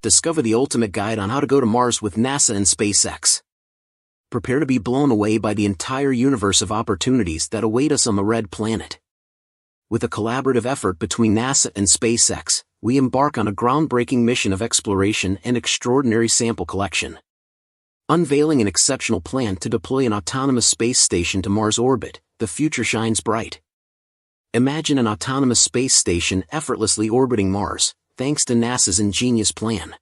discover the ultimate guide on how to go to Mars with NASA and SpaceX. Prepare to be blown away by the entire universe of opportunities that await us on the Red Planet. With a collaborative effort between NASA and SpaceX, we embark on a groundbreaking mission of exploration and extraordinary sample collection. Unveiling an exceptional plan to deploy an autonomous space station to Mars orbit, the future shines bright. Imagine an autonomous space station effortlessly orbiting Mars, thanks to NASA's ingenious plan.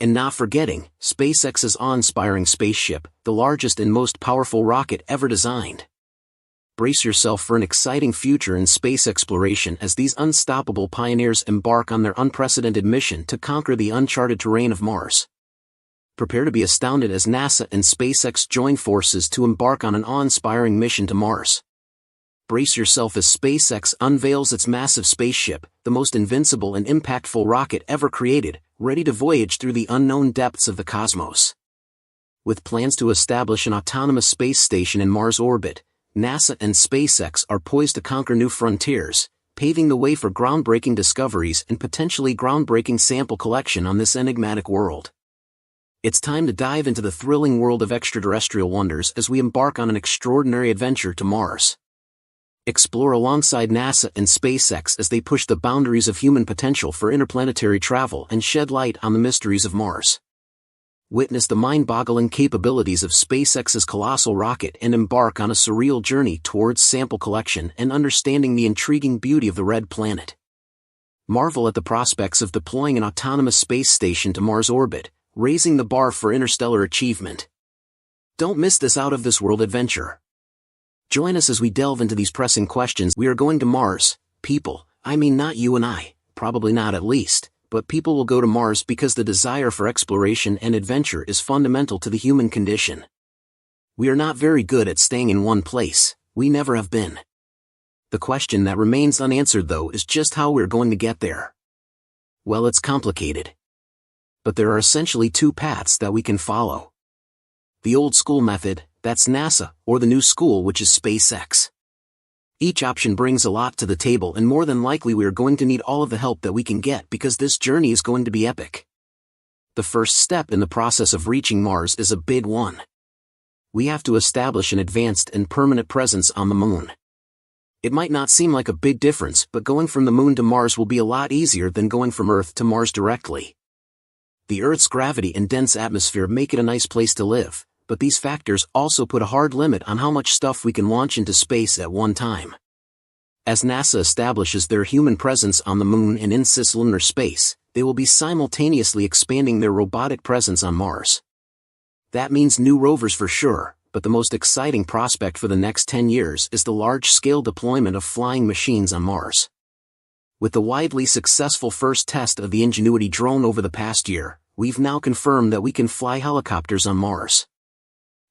And not forgetting, SpaceX's awe-inspiring spaceship, the largest and most powerful rocket ever designed. Brace yourself for an exciting future in space exploration as these unstoppable pioneers embark on their unprecedented mission to conquer the uncharted terrain of Mars. Prepare to be astounded as NASA and SpaceX join forces to embark on an awe-inspiring mission to Mars. Brace yourself as SpaceX unveils its massive spaceship, the most invincible and impactful rocket ever created, ready to voyage through the unknown depths of the cosmos. With plans to establish an autonomous space station in Mars orbit, NASA and SpaceX are poised to conquer new frontiers, paving the way for groundbreaking discoveries and potentially groundbreaking sample collection on this enigmatic world. It's time to dive into the thrilling world of extraterrestrial wonders as we embark on an extraordinary adventure to Mars. Explore alongside NASA and SpaceX as they push the boundaries of human potential for interplanetary travel and shed light on the mysteries of Mars. Witness the mind-boggling capabilities of SpaceX's colossal rocket and embark on a surreal journey towards sample collection and understanding the intriguing beauty of the Red Planet. Marvel at the prospects of deploying an autonomous space station to Mars orbit, raising the bar for interstellar achievement. Don't miss this out-of-this-world adventure. Join us as we delve into these pressing questions. We are going to Mars, people. I mean, not you and I, probably not at least. But people will go to Mars because the desire for exploration and adventure is fundamental to the human condition. We are not very good at staying in one place, we never have been. The question that remains unanswered though is just how we're going to get there. Well, it's complicated. But there are essentially two paths that we can follow. The old school method, that's NASA, or the new school, which is SpaceX. Each option brings a lot to the table, and more than likely we are going to need all of the help that we can get because this journey is going to be epic. The first step in the process of reaching Mars is a big one. We have to establish an advanced and permanent presence on the Moon. It might not seem like a big difference, but going from the Moon to Mars will be a lot easier than going from Earth to Mars directly. The Earth's gravity and dense atmosphere make it a nice place to live, but these factors also put a hard limit on how much stuff we can launch into space at one time. As NASA establishes their human presence on the Moon and in cislunar space, they will be simultaneously expanding their robotic presence on Mars. That means new rovers for sure, but the most exciting prospect for the next 10 years is the large-scale deployment of flying machines on Mars. With the widely successful first test of the Ingenuity drone over the past year, we've now confirmed that we can fly helicopters on Mars.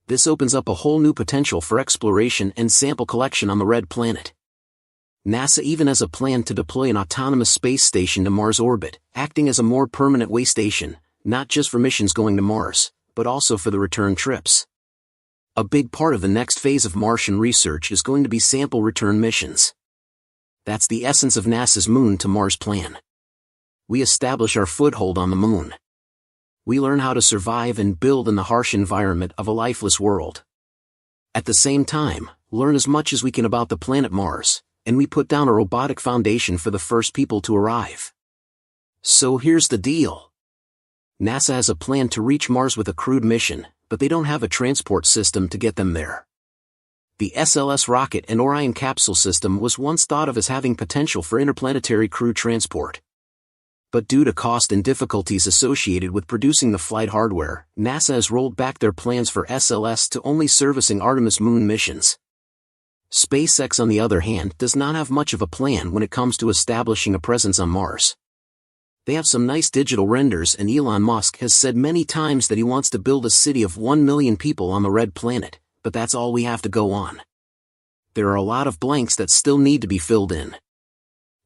This opens up a whole new potential for exploration and sample collection on the Red Planet. NASA even has a plan to deploy an autonomous space station to Mars orbit, acting as a more permanent way station, not just for missions going to Mars, but also for the return trips. A big part of the next phase of Martian research is going to be sample return missions. That's the essence of NASA's Moon to Mars plan. We establish our foothold on the Moon. We learn how to survive and build in the harsh environment of a lifeless world. At the same time, learn as much as we can about the planet Mars, and we put down a robotic foundation for the first people to arrive. So here's the deal. NASA has a plan to reach Mars with a crewed mission, but they don't have a transport system to get them there. The SLS rocket and Orion capsule system was once thought of as having potential for interplanetary crew transport. But due to cost and difficulties associated with producing the flight hardware, NASA has rolled back their plans for SLS to only servicing Artemis moon missions. SpaceX, on the other hand, does not have much of a plan when it comes to establishing a presence on Mars. They have some nice digital renders, and Elon Musk has said many times that he wants to build a city of 1 million people on the Red Planet, but that's all we have to go on. There are a lot of blanks that still need to be filled in.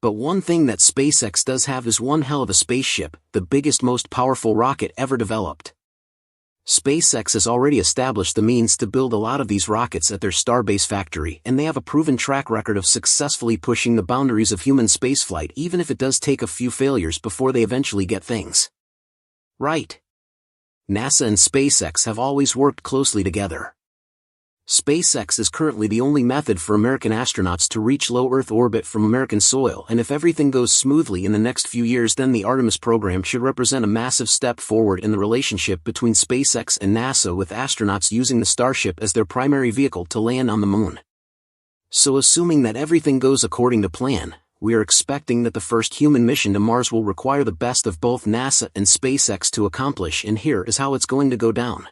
But one thing that SpaceX does have is one hell of a spaceship, the biggest, most powerful rocket ever developed. SpaceX has already established the means to build a lot of these rockets at their Starbase factory, and they have a proven track record of successfully pushing the boundaries of human spaceflight, even if it does take a few failures before they eventually get things. Right. NASA and SpaceX have always worked closely together. SpaceX is currently the only method for American astronauts to reach low Earth orbit from American soil, and if everything goes smoothly in the next few years, then the Artemis program should represent a massive step forward in the relationship between SpaceX and NASA, with astronauts using the Starship as their primary vehicle to land on the Moon. So assuming that everything goes according to plan, we are expecting that the first human mission to Mars will require the best of both NASA and SpaceX to accomplish, and here is how it's going to go down.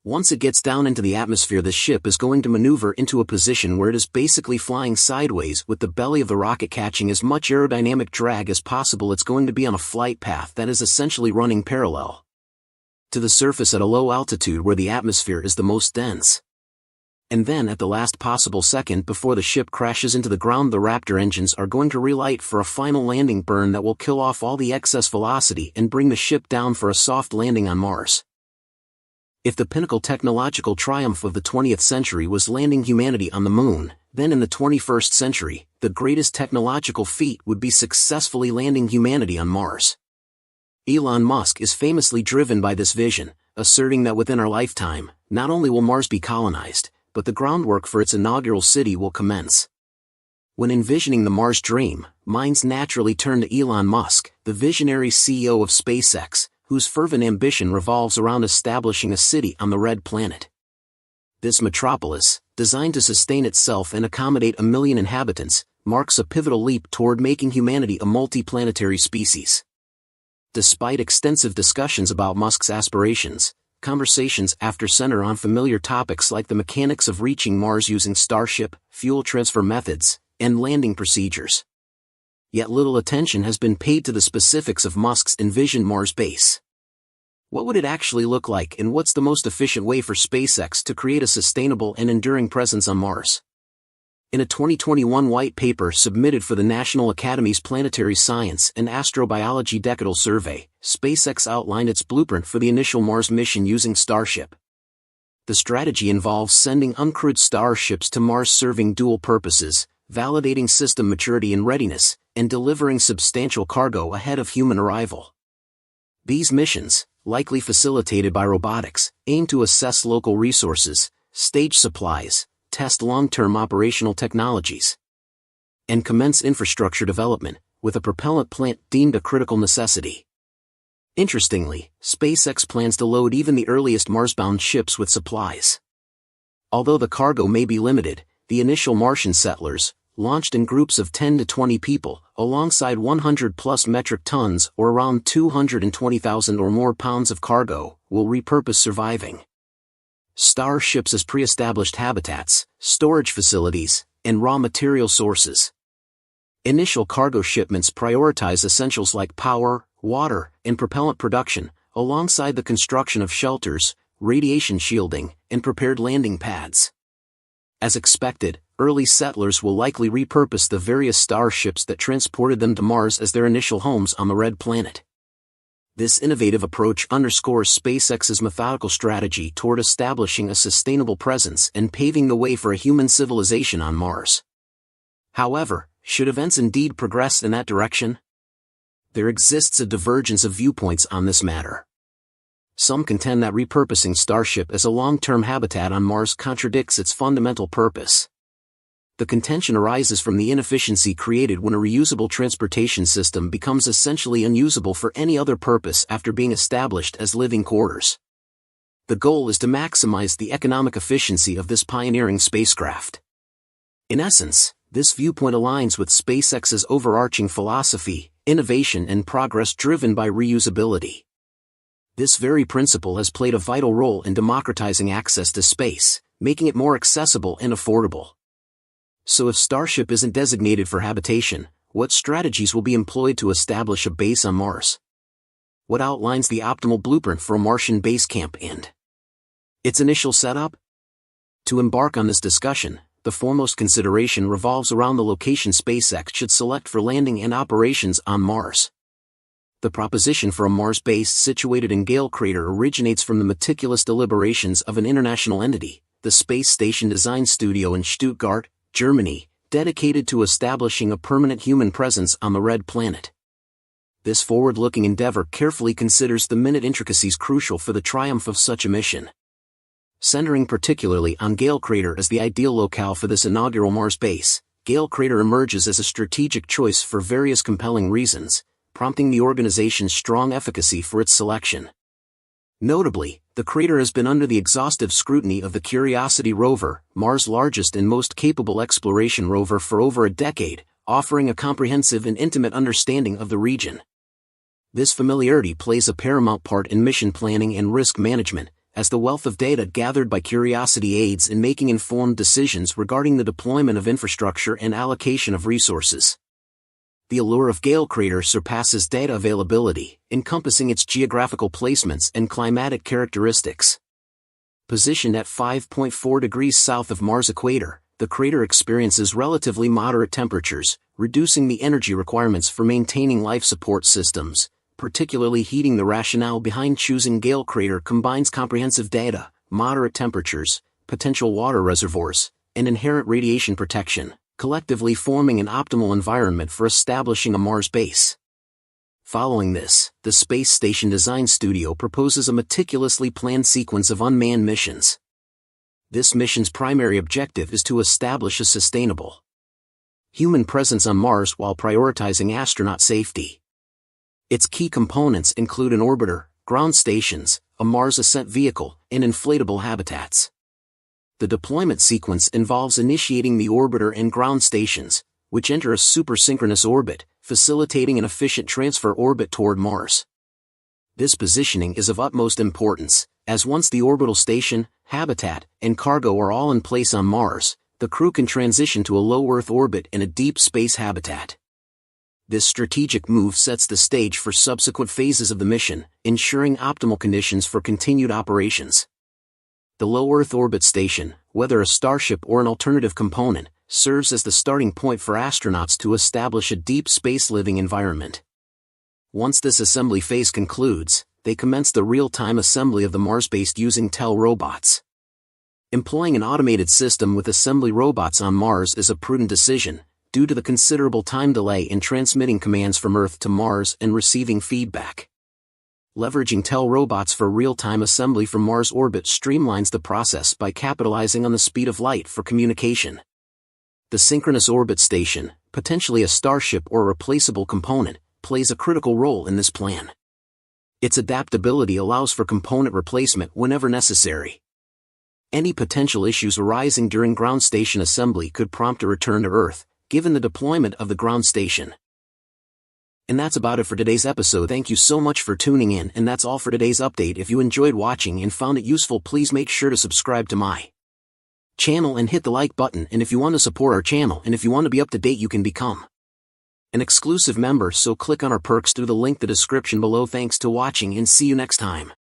Once it gets down into the atmosphere, the ship is going to maneuver into a position where it is basically flying sideways, with the belly of the rocket catching as much aerodynamic drag as possible. It's going to be on a flight path that is essentially running parallel to the surface at a low altitude where the atmosphere is the most dense. And then at the last possible second before the ship crashes into the ground, the Raptor engines are going to relight for a final landing burn that will kill off all the excess velocity and bring the ship down for a soft landing on Mars. If the pinnacle technological triumph of the 20th century was landing humanity on the Moon, then in the 21st century, the greatest technological feat would be successfully landing humanity on Mars. Elon Musk is famously driven by this vision, asserting that within our lifetime, not only will Mars be colonized, but the groundwork for its inaugural city will commence. When envisioning the Mars dream, minds naturally turn to Elon Musk, the visionary CEO of SpaceX, whose fervent ambition revolves around establishing a city on the Red Planet. This metropolis, designed to sustain itself and accommodate 1 million inhabitants, marks a pivotal leap toward making humanity a multi-planetary species. Despite extensive discussions about Musk's aspirations, conversations after center on familiar topics like the mechanics of reaching Mars using Starship, fuel transfer methods, and landing procedures. Yet little attention has been paid to the specifics of Musk's envisioned Mars base. What would it actually look like, and what's the most efficient way for SpaceX to create a sustainable and enduring presence on Mars? In a 2021 white paper submitted for the National Academy's Planetary Science and Astrobiology Decadal Survey, SpaceX outlined its blueprint for the initial Mars mission using Starship. The strategy involves sending uncrewed starships to Mars serving dual purposes, validating system maturity and readiness, and delivering substantial cargo ahead of human arrival. These missions, likely facilitated by robotics, aim to assess local resources, stage supplies, test long-term operational technologies, and commence infrastructure development, with a propellant plant deemed a critical necessity. Interestingly, SpaceX plans to load even the earliest Mars-bound ships with supplies. Although the cargo may be limited, the initial Martian settlers, launched in groups of 10 to 20 people, alongside 100-plus metric tons or around 220,000 or more pounds of cargo, will repurpose surviving starships as pre-established habitats, storage facilities, and raw material sources. Initial cargo shipments prioritize essentials like power, water, and propellant production, alongside the construction of shelters, radiation shielding, and prepared landing pads. As expected, early settlers will likely repurpose the various starships that transported them to Mars as their initial homes on the Red Planet. This innovative approach underscores SpaceX's methodical strategy toward establishing a sustainable presence and paving the way for a human civilization on Mars. However, should events indeed progress in that direction? There exists a divergence of viewpoints on this matter. Some contend that repurposing Starship as a long-term habitat on Mars contradicts its fundamental purpose. The contention arises from the inefficiency created when a reusable transportation system becomes essentially unusable for any other purpose after being established as living quarters. The goal is to maximize the economic efficiency of this pioneering spacecraft. In essence, this viewpoint aligns with SpaceX's overarching philosophy, innovation and progress driven by reusability. This very principle has played a vital role in democratizing access to space, making it more accessible and affordable. So if Starship isn't designated for habitation, what strategies will be employed to establish a base on Mars? What outlines the optimal blueprint for a Martian base camp and its initial setup? To embark on this discussion, the foremost consideration revolves around the location SpaceX should select for landing and operations on Mars. The proposition for a Mars base situated in Gale Crater originates from the meticulous deliberations of an international entity, the Space Station Design Studio in Stuttgart, Germany, dedicated to establishing a permanent human presence on the Red Planet. This forward-looking endeavor carefully considers the minute intricacies crucial for the triumph of such a mission. Centering particularly on Gale Crater as the ideal locale for this inaugural Mars base, Gale Crater emerges as a strategic choice for various compelling reasons, prompting the organization's strong efficacy for its selection. Notably, the crater has been under the exhaustive scrutiny of the Curiosity rover, Mars' largest and most capable exploration rover, for over a decade, offering a comprehensive and intimate understanding of the region. This familiarity plays a paramount part in mission planning and risk management, as the wealth of data gathered by Curiosity aids in making informed decisions regarding the deployment of infrastructure and allocation of resources. The allure of Gale Crater surpasses data availability, encompassing its geographical placements and climatic characteristics. Positioned at 5.4 degrees south of Mars' equator, the crater experiences relatively moderate temperatures, reducing the energy requirements for maintaining life support systems. Particularly heating. The rationale behind choosing Gale Crater combines comprehensive data, moderate temperatures, potential water reservoirs, and inherent radiation protection, collectively forming an optimal environment for establishing a Mars base. Following this, the Space Station Design Studio proposes a meticulously planned sequence of unmanned missions. This mission's primary objective is to establish a sustainable human presence on Mars while prioritizing astronaut safety. Its key components include an orbiter, ground stations, a Mars ascent vehicle, and inflatable habitats. The deployment sequence involves initiating the orbiter and ground stations, which enter a supersynchronous orbit, facilitating an efficient transfer orbit toward Mars. This positioning is of utmost importance, as once the orbital station, habitat, and cargo are all in place on Mars, the crew can transition to a low Earth orbit and a deep space habitat. This strategic move sets the stage for subsequent phases of the mission, ensuring optimal conditions for continued operations. The low Earth orbit station, whether a Starship or an alternative component, serves as the starting point for astronauts to establish a deep space living environment. Once this assembly phase concludes, they commence the real-time assembly of the Mars base using TEL robots. Employing an automated system with assembly robots on Mars is a prudent decision, due to the considerable time delay in transmitting commands from Earth to Mars and receiving feedback. Leveraging TEL robots for real-time assembly from Mars orbit streamlines the process by capitalizing on the speed of light for communication. The synchronous orbit station, potentially a Starship or replaceable component, plays a critical role in this plan. Its adaptability allows for component replacement whenever necessary. Any potential issues arising during ground station assembly could prompt a return to Earth, given the deployment of the ground station. And that's about it for today's episode. Thank you so much for tuning in, and that's all for today's update. If you enjoyed watching and found it useful, please make sure to subscribe to my channel and hit the like button. And if you want to support our channel and if you want to be up to date, you can become an exclusive member, so click on our perks through the link in the description below. Thanks to watching and see you next time.